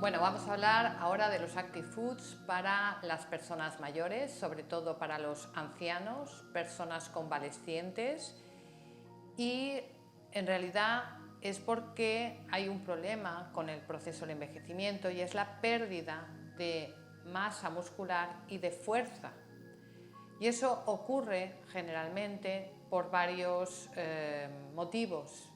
Bueno, vamos a hablar ahora de los Active Foods para las personas mayores, sobre todo para los ancianos, personas convalecientes, y en realidad es porque hay un problema con el proceso del envejecimiento y es la pérdida de masa muscular y de fuerza. Y eso ocurre generalmente por varios motivos.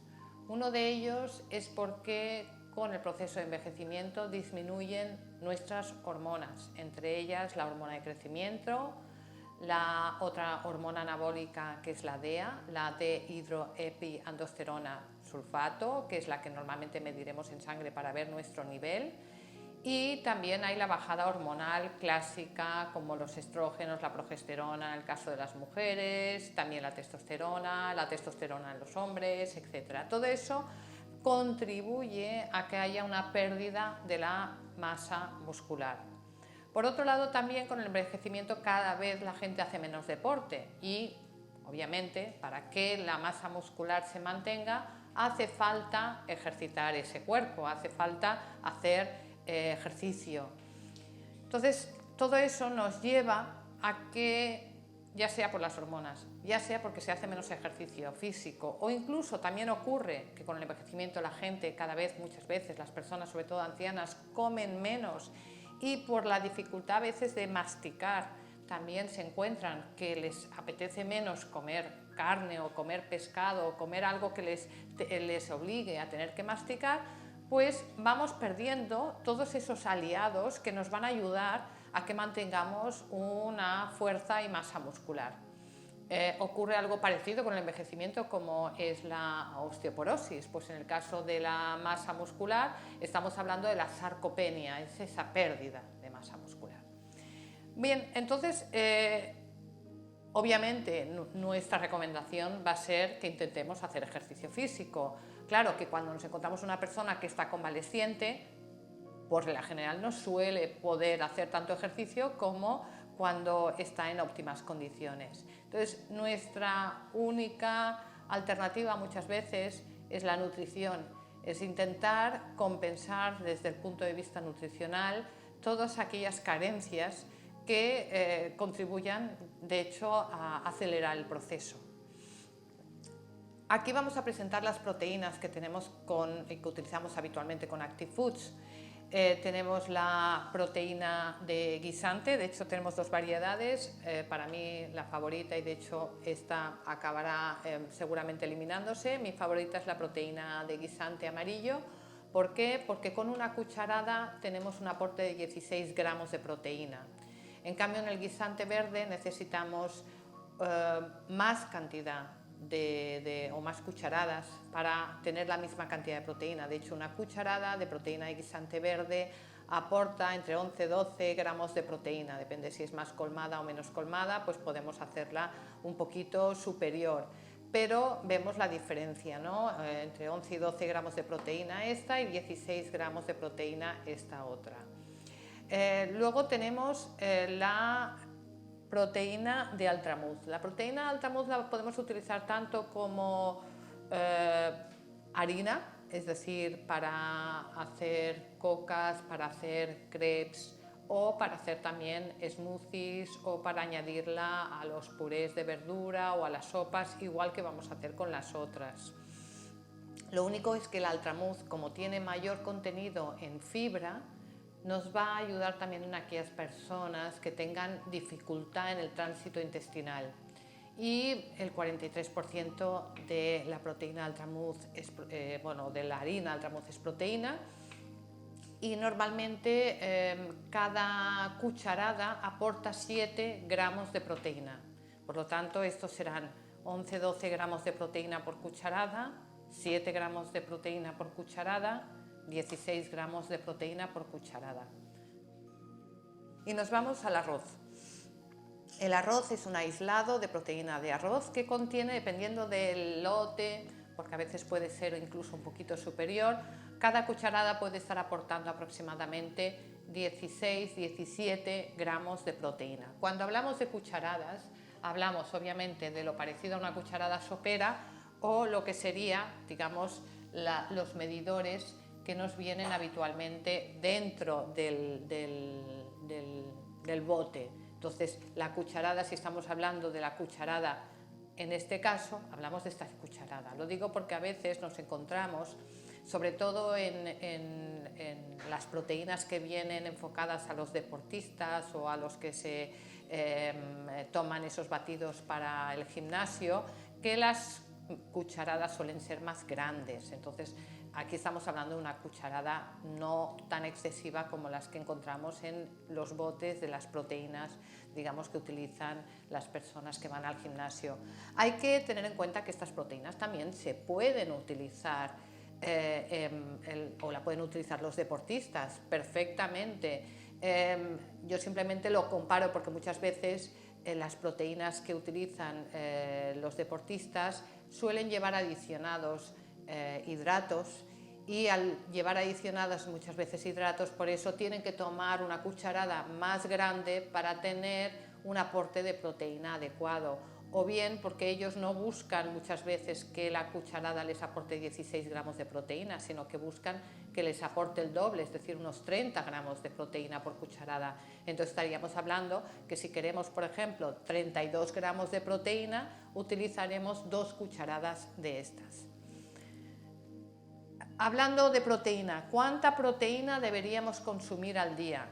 Uno de ellos es porque con el proceso de envejecimiento disminuyen nuestras hormonas, entre ellas la hormona de crecimiento, la otra hormona anabólica que es la DEA, la dehidroepiandrosterona sulfato, que es la que normalmente mediremos en sangre para ver nuestro nivel. Y también hay la bajada hormonal clásica, como los estrógenos, la progesterona en el caso de las mujeres, también la testosterona en los hombres, etc. Todo eso contribuye a que haya una pérdida de la masa muscular. Por otro lado, también con el envejecimiento cada vez la gente hace menos deporte y, obviamente, para que la masa muscular se mantenga, hace falta ejercitar ese cuerpo, hace falta hacer ejercicio. Entonces, todo eso nos lleva a que, ya sea por las hormonas, ya sea porque se hace menos ejercicio físico, o incluso también ocurre que con el envejecimiento la gente cada vez, muchas veces, las personas, sobre todo ancianas, comen menos y por la dificultad a veces de masticar, también se encuentran que les apetece menos comer carne o comer pescado o comer algo que les obligue a tener que masticar, pues vamos perdiendo todos esos aliados que nos van a ayudar a que mantengamos una fuerza y masa muscular. Ocurre algo parecido con el envejecimiento como es la osteoporosis, pues en el caso de la masa muscular estamos hablando de la sarcopenia, es esa pérdida de masa muscular. Bien, entonces obviamente nuestra recomendación va a ser que intentemos hacer ejercicio físico. Claro que cuando nos encontramos una persona que está convaleciente, por regla general no suele poder hacer tanto ejercicio como cuando está en óptimas condiciones. Entonces, nuestra única alternativa muchas veces es la nutrición, es intentar compensar desde el punto de vista nutricional todas aquellas carencias que contribuyan, de hecho, a acelerar el proceso. Aquí vamos a presentar las proteínas que tenemos y que utilizamos habitualmente con Active Foods. Tenemos la proteína de guisante, de hecho tenemos dos variedades, para mí la favorita, y de hecho esta acabará seguramente eliminándose. Mi favorita es la proteína de guisante amarillo. ¿Por qué? Porque con una cucharada tenemos un aporte de 16 gramos de proteína. En cambio, en el guisante verde necesitamos más cantidad o más cucharadas para tener la misma cantidad de proteína. De hecho, una cucharada de proteína de guisante verde aporta entre 11 y 12 gramos de proteína. Depende si es más colmada o menos colmada, pues podemos hacerla un poquito superior. Pero vemos la diferencia, ¿no? Entre 11 y 12 gramos de proteína esta y 16 gramos de proteína esta otra. Luego tenemos la proteína de Altramuz. La proteína de Altramuz la podemos utilizar tanto como harina, es decir, para hacer cocas, para hacer crepes o para hacer también smoothies o para añadirla a los purés de verdura o a las sopas, igual que vamos a hacer con las otras. Lo único es que el Altramuz, como tiene mayor contenido en fibra, nos va a ayudar también en aquellas personas que tengan dificultad en el tránsito intestinal. Y el 43% de la proteína Altramuz de la harina Altramuz es proteína, y normalmente cada cucharada aporta 7 gramos de proteína. Por lo tanto, estos serán 11-12 gramos de proteína por cucharada, 7 gramos de proteína por cucharada, 16 gramos de proteína por cucharada. Y nos vamos al arroz. El arroz es un aislado de proteína de arroz que contiene, dependiendo del lote, porque a veces puede ser incluso un poquito superior, cada cucharada puede estar aportando aproximadamente 16-17 gramos de proteína. Cuando hablamos de cucharadas, hablamos obviamente de lo parecido a una cucharada sopera o lo que sería, digamos, los medidores que nos vienen habitualmente dentro del bote. Entonces, la cucharada, si estamos hablando de la cucharada, en este caso, hablamos de esta cucharada. Lo digo porque a veces nos encontramos, sobre todo en las proteínas que vienen enfocadas a los deportistas o a los que se toman esos batidos para el gimnasio, que las cucharadas suelen ser más grandes. Entonces, aquí estamos hablando de una cucharada no tan excesiva como las que encontramos en los botes de las proteínas, digamos, que utilizan las personas que van al gimnasio. Hay que tener en cuenta que estas proteínas también se pueden utilizar o la pueden utilizar los deportistas perfectamente. Yo simplemente lo comparo porque muchas veces las proteínas que utilizan los deportistas suelen llevar adicionados hidratos, y al llevar adicionados muchas veces hidratos, por eso tienen que tomar una cucharada más grande para tener un aporte de proteína adecuado, o bien porque ellos no buscan muchas veces que la cucharada les aporte 16 gramos de proteína, sino que buscan que les aporte el doble, es decir, unos 30 gramos de proteína por cucharada. Entonces estaríamos hablando que si queremos, por ejemplo, 32 gramos de proteína, utilizaremos 2 cucharadas de estas. Hablando de proteína, ¿cuánta proteína deberíamos consumir al día?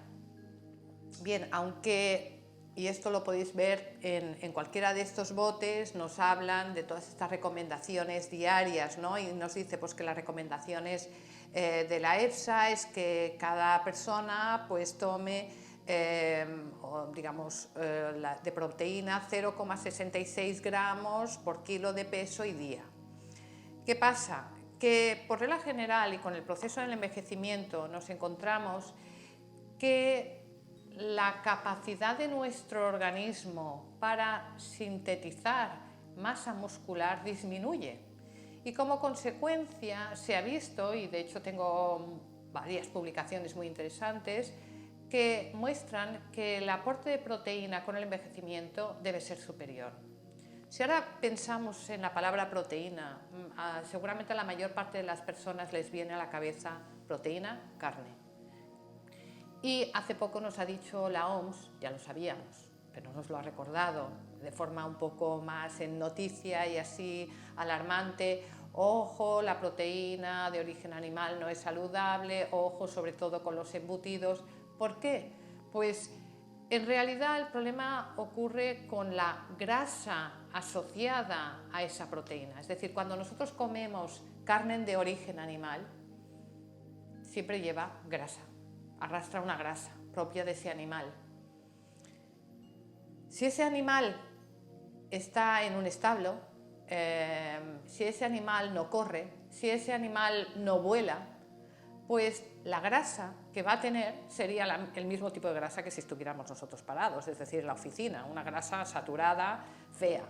Bien, aunque, y esto lo podéis ver en cualquiera de estos botes, nos hablan de todas estas recomendaciones diarias, ¿no? Y nos dice pues, que las recomendaciones de la EFSA es que cada persona pues, tome digamos, de proteína 0,66 gramos por kilo de peso y día. ¿Qué pasa? Que por regla general y con el proceso del envejecimiento nos encontramos que la capacidad de nuestro organismo para sintetizar masa muscular disminuye, y como consecuencia se ha visto, y de hecho tengo varias publicaciones muy interesantes que muestran que el aporte de proteína con el envejecimiento debe ser superior. Si ahora pensamos en la palabra proteína, seguramente a la mayor parte de las personas les viene a la cabeza proteína, carne. Y hace poco nos ha dicho la OMS, ya lo sabíamos, pero nos lo ha recordado de forma un poco más en noticia y así alarmante: ojo, la proteína de origen animal no es saludable, ojo sobre todo con los embutidos. ¿Por qué? Pues en realidad el problema ocurre con la grasa asociada a esa proteína. Es decir, cuando nosotros comemos carne de origen animal, siempre lleva grasa, arrastra una grasa propia de ese animal. Si ese animal está en un establo, si ese animal no corre, si ese animal no vuela, pues la grasa que va a tener sería el mismo tipo de grasa que si estuviéramos nosotros parados, es decir, en la oficina, una grasa saturada, fea.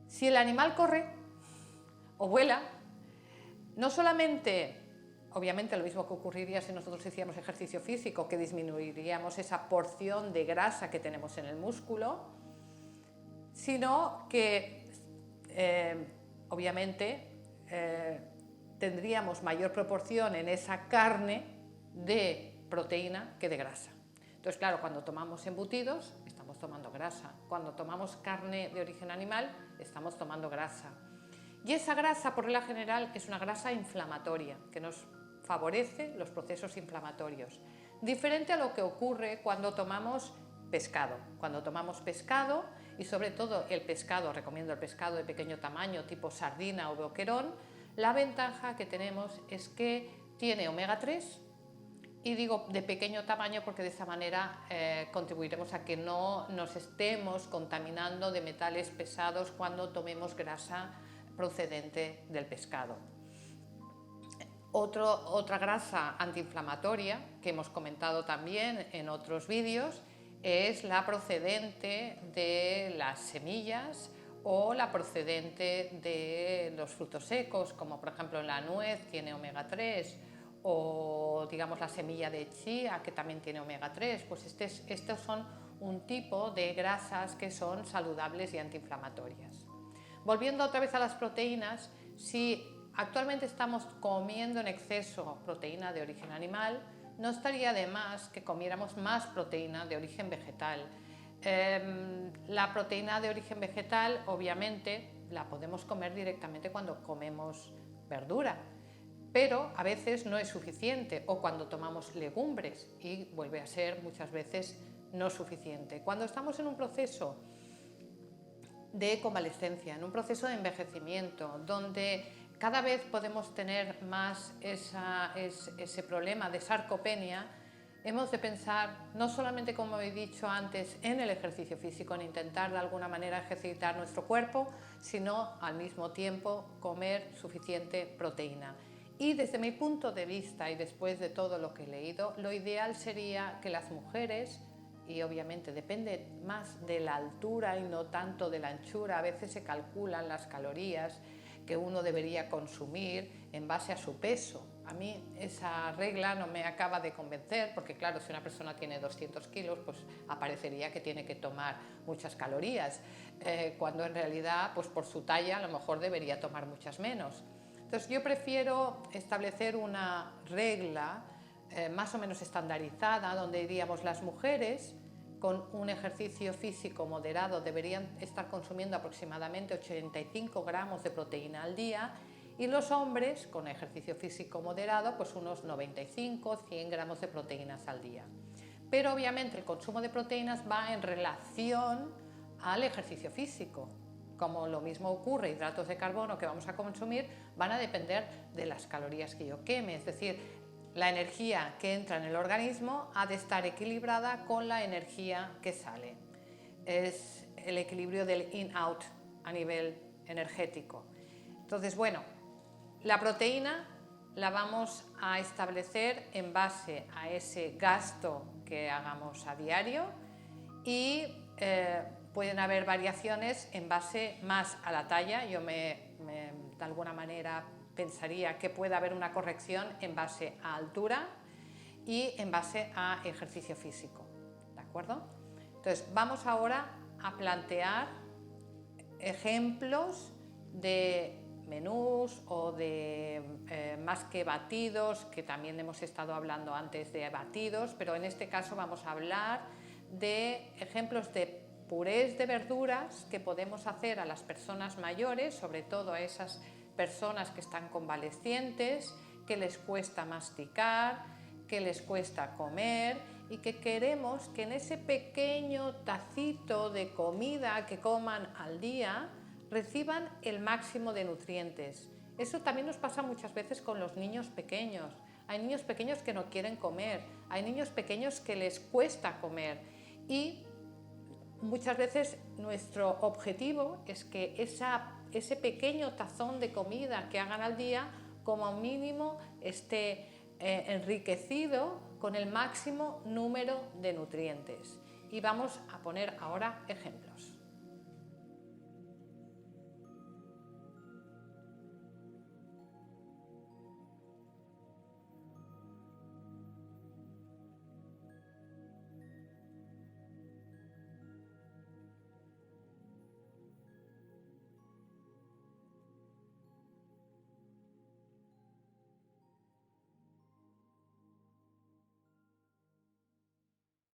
Si el animal corre o vuela, no solamente, obviamente lo mismo que ocurriría si nosotros hiciéramos ejercicio físico, que disminuiríamos esa porción de grasa que tenemos en el músculo, sino que obviamente tendríamos mayor proporción en esa carne de proteína que de grasa. Entonces, claro, cuando tomamos embutidos, estamos tomando grasa. Cuando tomamos carne de origen animal, estamos tomando grasa. Y esa grasa, por regla general, es una grasa inflamatoria, que nos favorece los procesos inflamatorios. Diferente a lo que ocurre cuando tomamos pescado. Cuando tomamos pescado, y sobre todo el pescado, recomiendo el pescado de pequeño tamaño, tipo sardina o boquerón, la ventaja que tenemos es que tiene omega 3, y digo de pequeño tamaño porque de esa manera contribuiremos a que no nos estemos contaminando de metales pesados cuando tomemos grasa procedente del pescado. Otra grasa antiinflamatoria que hemos comentado también en otros vídeos es la procedente de las semillas o la procedente de los frutos secos, como por ejemplo la nuez tiene omega 3, o digamos la semilla de chía, que también tiene omega 3, pues estos son un tipo de grasas que son saludables y antiinflamatorias. Volviendo otra vez a las proteínas, si actualmente estamos comiendo en exceso proteína de origen animal, no estaría de más que comiéramos más proteína de origen vegetal. La proteína de origen vegetal, obviamente, la podemos comer directamente cuando comemos verdura, pero a veces no es suficiente, o cuando tomamos legumbres, y vuelve a ser muchas veces no suficiente. Cuando estamos en un proceso de convalescencia, en un proceso de envejecimiento, donde cada vez podemos tener más ese problema de sarcopenia, hemos de pensar no solamente, como he dicho antes, en el ejercicio físico, en intentar de alguna manera ejercitar nuestro cuerpo, sino al mismo tiempo comer suficiente proteína. Y desde mi punto de vista, y después de todo lo que he leído, lo ideal sería que las mujeres, y obviamente depende más de la altura y no tanto de la anchura, a veces se calculan las calorías que uno debería consumir en base a su peso. A mí esa regla no me acaba de convencer, porque claro, si una persona tiene 200 kilos, pues aparecería que tiene que tomar muchas calorías, cuando en realidad, pues por su talla, a lo mejor debería tomar muchas menos. Entonces yo prefiero establecer una regla más o menos estandarizada, donde diríamos las mujeres con un ejercicio físico moderado deberían estar consumiendo aproximadamente 85 gramos de proteína al día, y los hombres con ejercicio físico moderado pues unos 95-100 gramos de proteínas al día. Pero obviamente el consumo de proteínas va en relación al ejercicio físico. Como lo mismo ocurre, hidratos de carbono que vamos a consumir van a depender de las calorías que yo queme, es decir, la energía que entra en el organismo ha de estar equilibrada con la energía que sale. Es el equilibrio del in-out a nivel energético. Entonces, bueno, la proteína la vamos a establecer en base a ese gasto que hagamos a diario, y pueden haber variaciones en base más a la talla. Yo de alguna manera pensaría que puede haber una corrección en base a altura y en base a ejercicio físico, ¿de acuerdo? Entonces vamos ahora a plantear ejemplos de menús o de más que batidos, que también hemos estado hablando antes de batidos, pero en este caso vamos a hablar de ejemplos de purés de verduras que podemos hacer a las personas mayores, sobre todo a esas personas que están convalecientes, que les cuesta masticar, que les cuesta comer, y que queremos que en ese pequeño tacito de comida que coman al día reciban el máximo de nutrientes. Eso también nos pasa muchas veces con los niños pequeños. Hay niños pequeños que no quieren comer, hay niños pequeños que les cuesta comer, y muchas veces nuestro objetivo es que ese pequeño tazón de comida que hagan al día, como mínimo, esté enriquecido con el máximo número de nutrientes. Y vamos a poner ahora ejemplos.